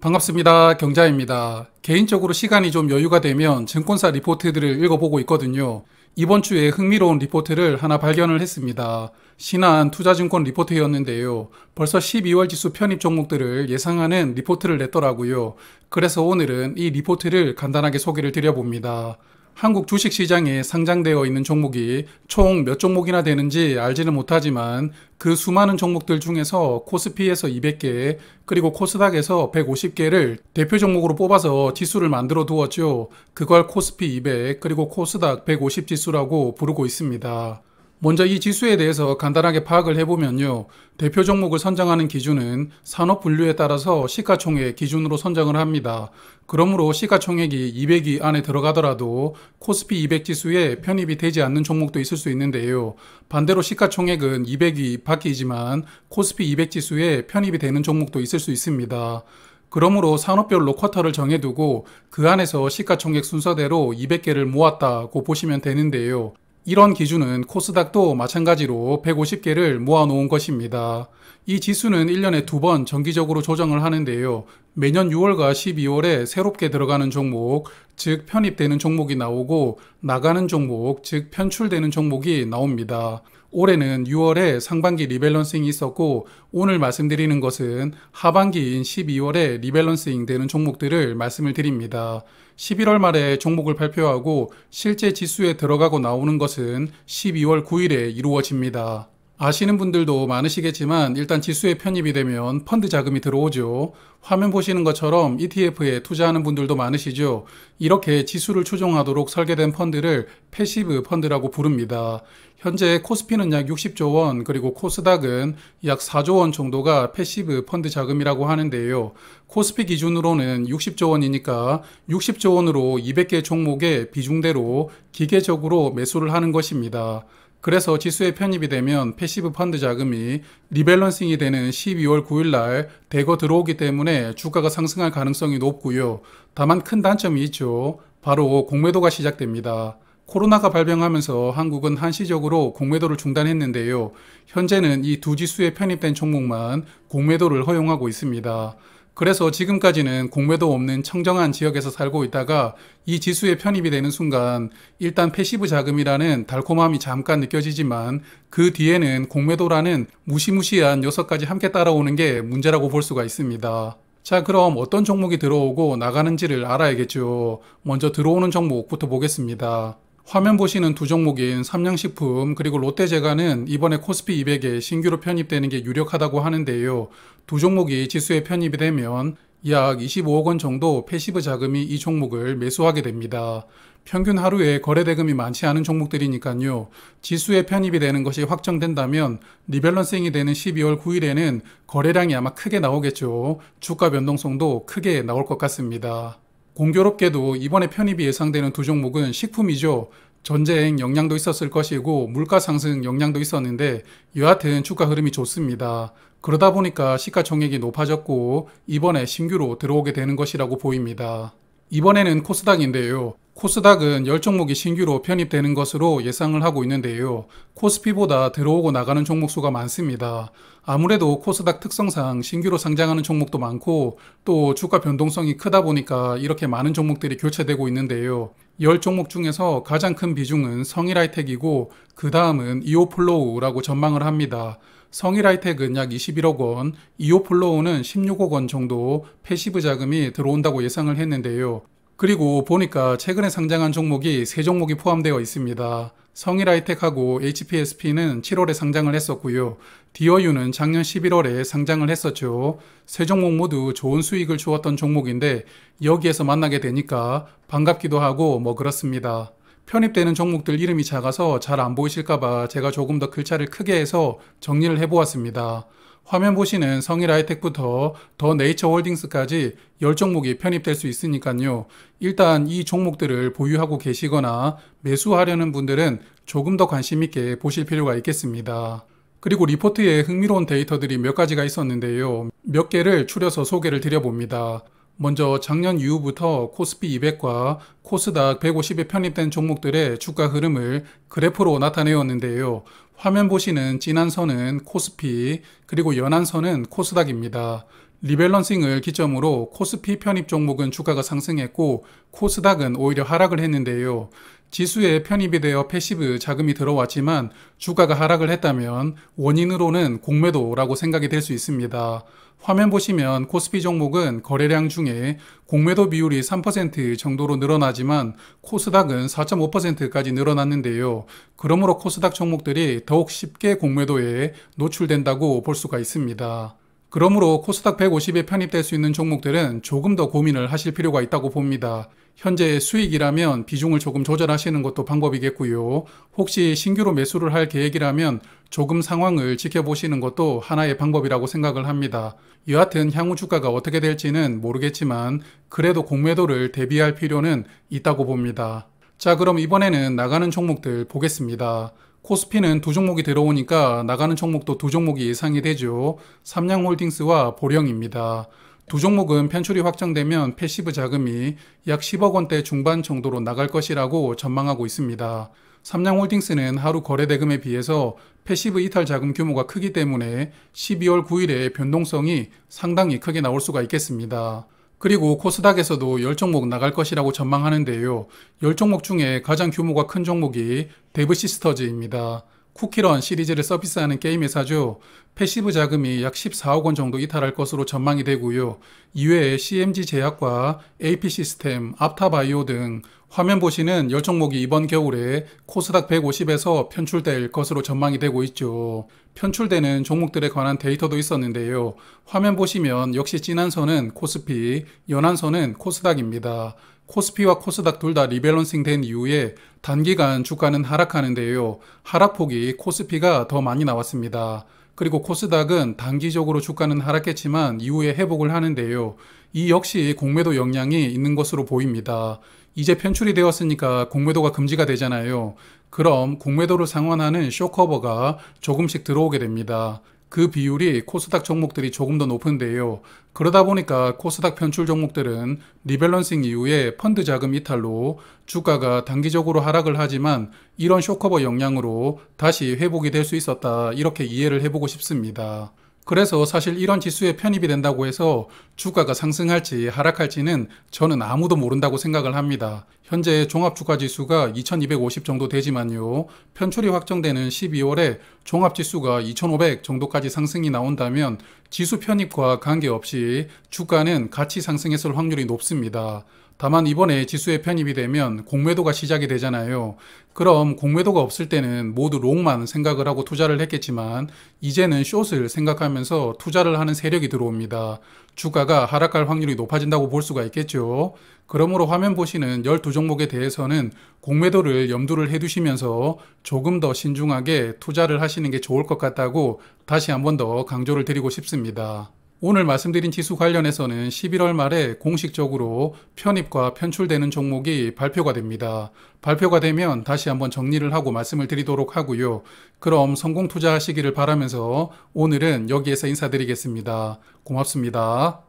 반갑습니다. 경자입니다. 개인적으로 시간이 좀 여유가 되면 증권사 리포트들을 읽어보고 있거든요. 이번 주에 흥미로운 리포트를 하나 발견을 했습니다. 신한 투자증권 리포트였는데요. 벌써 12월 지수 편입 종목들을 예상하는 리포트를 냈더라고요. 그래서 오늘은 이 리포트를 간단하게 소개를 드려봅니다. 한국 주식시장에 상장되어 있는 종목이 총 몇 종목이나 되는지 알지는 못하지만 그 수많은 종목들 중에서 코스피에서 200개 그리고 코스닥에서 150개를 대표 종목으로 뽑아서 지수를 만들어 두었죠. 그걸 코스피 200 그리고 코스닥 150 지수라고 부르고 있습니다. 먼저 이 지수에 대해서 간단하게 파악을 해보면요. 대표 종목을 선정하는 기준은 산업 분류에 따라서 시가총액 기준으로 선정을 합니다. 그러므로 시가총액이 200위 안에 들어가더라도 코스피 200 지수에 편입이 되지 않는 종목도 있을 수 있는데요. 반대로 시가총액은 200위 밖이지만 코스피 200 지수에 편입이 되는 종목도 있을 수 있습니다. 그러므로 산업별로 쿼터를 정해두고 그 안에서 시가총액 순서대로 200개를 모았다고 보시면 되는데요. 이런 기준은 코스닥도 마찬가지로 150개를 모아놓은 것입니다. 이 지수는 1년에 2번 정기적으로 조정을 하는데요. 매년 6월과 12월에 새롭게 들어가는 종목, 즉 편입되는 종목이 나오고 나가는 종목, 즉 편출되는 종목이 나옵니다. 올해는 6월에 상반기 리밸런싱이 있었고 오늘 말씀드리는 것은 하반기인 12월에 리밸런싱 되는 종목들을 말씀을 드립니다. 11월 말에 종목을 발표하고 실제 지수에 들어가고 나오는 것은 12월 9일에 이루어집니다. 아시는 분들도 많으시겠지만 일단 지수에 편입이 되면 펀드 자금이 들어오죠. 화면 보시는 것처럼 ETF에 투자하는 분들도 많으시죠. 이렇게 지수를 추종하도록 설계된 펀드를 패시브 펀드라고 부릅니다. 현재 코스피는 약 60조 원 그리고 코스닥은 약 4조 원 정도가 패시브 펀드 자금이라고 하는데요. 코스피 기준으로는 60조 원이니까 60조 원으로 200개 종목의 비중대로 기계적으로 매수를 하는 것입니다. 그래서 지수에 편입이 되면 패시브 펀드 자금이 리밸런싱이 되는 12월 9일 날 대거 들어오기 때문에 주가가 상승할 가능성이 높고요. 다만 큰 단점이 있죠. 바로 공매도가 시작됩니다. 코로나가 발병하면서 한국은 한시적으로 공매도를 중단했는데요. 현재는 이 두 지수에 편입된 종목만 공매도를 허용하고 있습니다. 그래서 지금까지는 공매도 없는 청정한 지역에서 살고 있다가 이 지수에 편입이 되는 순간 일단 패시브 자금이라는 달콤함이 잠깐 느껴지지만 그 뒤에는 공매도라는 무시무시한 녀석까지 함께 따라오는 게 문제라고 볼 수가 있습니다. 자, 그럼 어떤 종목이 들어오고 나가는지를 알아야겠죠. 먼저 들어오는 종목부터 보겠습니다. 화면 보시는 두 종목인 삼양식품 그리고 롯데제과는 이번에 코스피 200에 신규로 편입되는 게 유력하다고 하는데요. 두 종목이 지수에 편입이 되면 약 25억 원 정도 패시브 자금이 이 종목을 매수하게 됩니다. 평균 하루에 거래대금이 많지 않은 종목들이니까요. 지수에 편입이 되는 것이 확정된다면 리밸런싱이 되는 12월 9일에는 거래량이 아마 크게 나오겠죠. 주가 변동성도 크게 나올 것 같습니다. 공교롭게도 이번에 편입이 예상되는 두 종목은 식품이죠. 전쟁 영향도 있었을 것이고 물가 상승 영향도 있었는데 여하튼 주가 흐름이 좋습니다. 그러다 보니까 시가총액이 높아졌고 이번에 신규로 들어오게 되는 것이라고 보입니다. 이번에는 코스닥인데요. 코스닥은 10종목이 신규로 편입되는 것으로 예상을 하고 있는데요. 코스피보다 들어오고 나가는 종목 수가 많습니다. 아무래도 코스닥 특성상 신규로 상장하는 종목도 많고 또 주가 변동성이 크다 보니까 이렇게 많은 종목들이 교체되고 있는데요. 10종목 중에서 가장 큰 비중은 성일하이텍이고 그 다음은 이오플로우라고 전망을 합니다. 성일하이텍은 약 21억 원, 이오플로우는 16억 원 정도 패시브 자금이 들어온다고 예상을 했는데요. 그리고 보니까 최근에 상장한 종목이 3종목이 포함되어 있습니다. 성일하이텍하고 HPSP는 7월에 상장을 했었고요. 디어유는 작년 11월에 상장을 했었죠. 3종목 모두 좋은 수익을 주었던 종목인데 여기에서 만나게 되니까 반갑기도 하고 뭐 그렇습니다. 편입되는 종목들 이름이 작아서 잘 안 보이실까봐 제가 조금 더 글자를 크게 해서 정리를 해보았습니다. 화면 보시는 성일하이텍부터 더 네이처홀딩스까지 10종목이 편입될 수 있으니까요. 일단 이 종목들을 보유하고 계시거나 매수하려는 분들은 조금 더 관심 있게 보실 필요가 있겠습니다. 그리고 리포트에 흥미로운 데이터들이 몇 가지가 있었는데요. 몇 개를 추려서 소개를 드려봅니다. 먼저 작년 이후부터 코스피 200과 코스닥 150에 편입된 종목들의 주가 흐름을 그래프로 나타내었는데요. 화면 보시는 진한 선은 코스피, 그리고 연한 선은 코스닥입니다. 리밸런싱을 기점으로 코스피 편입 종목은 주가가 상승했고 코스닥은 오히려 하락을 했는데요. 지수에 편입이 되어 패시브 자금이 들어왔지만 주가가 하락을 했다면 원인으로는 공매도라고 생각이 될 수 있습니다. 화면 보시면 코스피 종목은 거래량 중에 공매도 비율이 3% 정도로 늘어나지만 코스닥은 4.5%까지 늘어났는데요. 그러므로 코스닥 종목들이 더욱 쉽게 공매도에 노출된다고 볼 수가 있습니다. 그러므로 코스닥 150에 편입될 수 있는 종목들은 조금 더 고민을 하실 필요가 있다고 봅니다. 현재 수익이라면 비중을 조금 조절하시는 것도 방법이겠고요. 혹시 신규로 매수를 할 계획이라면 조금 상황을 지켜보시는 것도 하나의 방법이라고 생각을 합니다. 여하튼 향후 주가가 어떻게 될지는 모르겠지만 그래도 공매도를 대비할 필요는 있다고 봅니다. 자, 그럼 이번에는 나가는 종목들 보겠습니다. 코스피는 두 종목이 들어오니까 나가는 종목도 두 종목이 예상이 되죠. 삼양홀딩스와 보령입니다. 두 종목은 편출이 확정되면 패시브 자금이 약 10억 원대 중반 정도로 나갈 것이라고 전망하고 있습니다. 삼양홀딩스는 하루 거래 대금에 비해서 패시브 이탈 자금 규모가 크기 때문에 12월 9일에 변동성이 상당히 크게 나올 수가 있겠습니다. 그리고 코스닥에서도 10종목 나갈 것이라고 전망하는데요. 10종목 중에 가장 규모가 큰 종목이 데브시스터즈입니다. 쿠키런 시리즈를 서비스하는 게임 회사죠. 패시브 자금이 약 14억 원 정도 이탈할 것으로 전망이 되고요. 이외에 CMG 제약과 AP 시스템, 앞타바이오 등 화면 보시는 10종목이 이번 겨울에 코스닥 150에서 편출될 것으로 전망이 되고 있죠. 편출되는 종목들에 관한 데이터도 있었는데요. 화면 보시면 역시 진한 선은 코스피, 연한 선은 코스닥입니다. 코스피와 코스닥 둘 다 리밸런싱 된 이후에 단기간 주가는 하락하는데요. 하락폭이 코스피가 더 많이 나왔습니다. 그리고 코스닥은 단기적으로 주가는 하락했지만 이후에 회복을 하는데요. 이 역시 공매도 영향이 있는 것으로 보입니다. 이제 편출이 되었으니까 공매도가 금지가 되잖아요. 그럼 공매도를 상환하는 쇼커버가 조금씩 들어오게 됩니다. 그 비율이 코스닥 종목들이 조금 더 높은데요. 그러다 보니까 코스닥 편출 종목들은 리밸런싱 이후에 펀드 자금 이탈로 주가가 단기적으로 하락을 하지만 이런 쇼커버 영향으로 다시 회복이 될 수 있었다, 이렇게 이해를 해보고 싶습니다. 그래서 사실 이런 지수에 편입이 된다고 해서 주가가 상승할지 하락할지는 저는 아무도 모른다고 생각을 합니다. 현재 종합주가지수가 2250 정도 되지만요. 편출이 확정되는 12월에 종합지수가 2500 정도까지 상승이 나온다면 지수 편입과 관계없이 주가는 같이 상승했을 확률이 높습니다. 다만 이번에 지수에 편입이 되면 공매도가 시작이 되잖아요. 그럼 공매도가 없을 때는 모두 롱만 생각을 하고 투자를 했겠지만 이제는 숏을 생각하면서 투자를 하는 세력이 들어옵니다. 주가가 하락할 확률이 높아진다고 볼 수가 있겠죠. 그러므로 화면 보시는 12종목에 대해서는 공매도를 염두를 해두시면서 조금 더 신중하게 투자를 하시는 게 좋을 것 같다고 다시 한 번 더 강조를 드리고 싶습니다. 오늘 말씀드린 지수 관련해서는 11월 말에 공식적으로 편입과 편출되는 종목이 발표가 됩니다. 발표가 되면 다시 한번 정리를 하고 말씀을 드리도록 하고요. 그럼 성공 투자하시기를 바라면서 오늘은 여기에서 인사드리겠습니다. 고맙습니다.